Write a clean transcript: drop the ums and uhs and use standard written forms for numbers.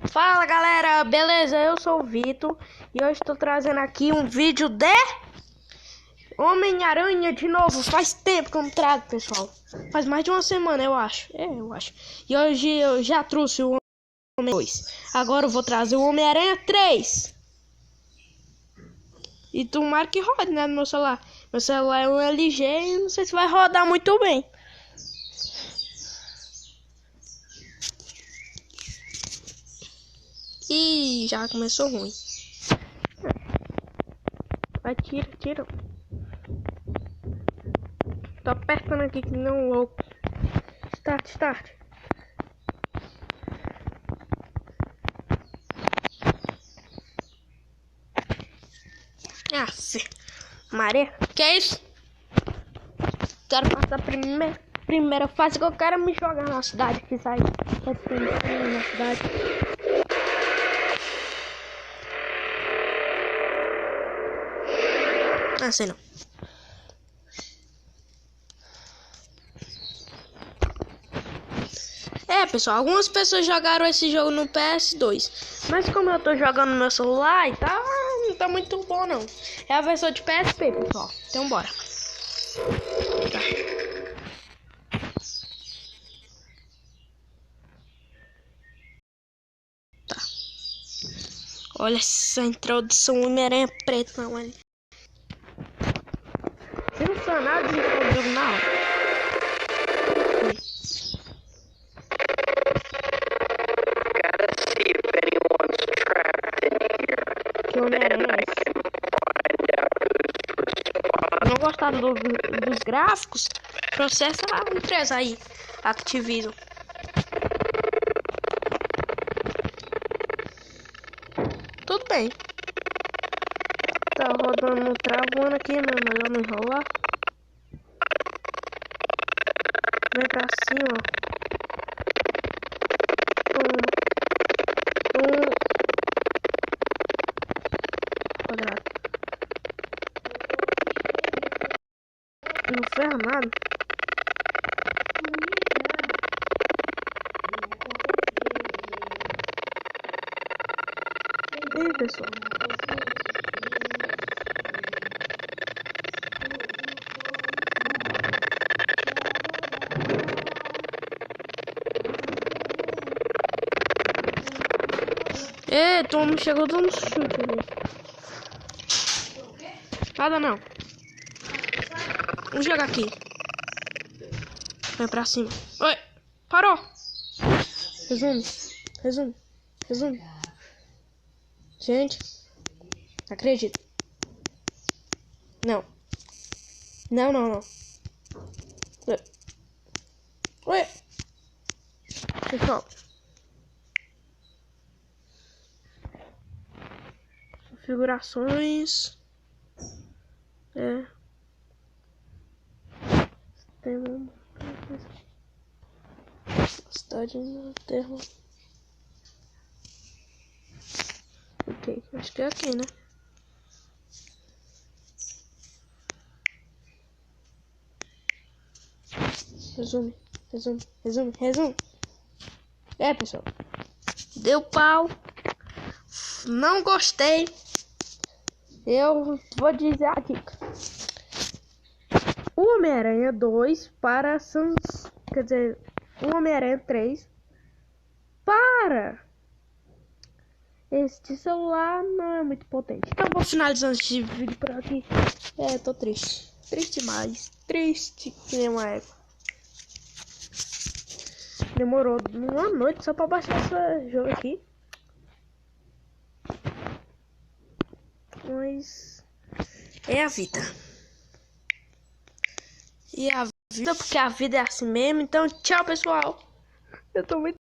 Fala galera, beleza? Eu sou o Vitor e hoje estou trazendo aqui um vídeo de Homem-Aranha de novo. Faz tempo que eu não trago, pessoal. Faz mais de uma semana, eu acho. Eu acho. E hoje eu já trouxe o Homem-Aranha 2. Agora eu vou trazer o Homem-Aranha 3. E tomara que rode, né, no meu celular. Meu celular é um LG e não sei se vai rodar muito bem. Ih, já começou ruim. Vai, tira. Tô apertando aqui que não louco. Start. Maria, que é isso? Quero passar a primeira fase que eu quero me jogar na cidade. Que sai na cidade. Assim não. Pessoal, algumas pessoas jogaram esse jogo no PS2, mas como eu tô jogando no meu celular e tal, não tá muito bom não. É a versão de PSP, pessoal. Então bora. Tá. Olha essa introdução Homem-Aranha preto, não, ali. Sensacionado de jogo na hora. Que Homem-Aranha é esse? Não gostaram dos gráficos? Processa a empresa aí, Activision. Tudo bem. Tá rodando, travando aqui, mas melhor não enrolar. Vem pra cima. Quadrado. Não ferra nada. Ih, pessoal. Tom me chegou dando chute ali. Nada não. Vamos jogar aqui. Vai pra cima. Oi, parou. Resume. Gente, acredito. Não. Oi. Pessoal. Configurações. Tem cidade no terra. Ok, acho que é aqui, né? Resume. Pessoal. Deu pau. Não gostei. Eu vou dizer a dica. O Homem-Aranha 2 para quer dizer, o Homem-Aranha 3 para este celular não é muito potente. Então vou finalizando este vídeo por aqui. Tô triste. Triste demais. Triste que nem uma égua. Demorou uma noite só pra baixar esse jogo aqui. Mas é a vida. E a vida, porque a vida é assim mesmo. Então, tchau, pessoal. Eu tô muito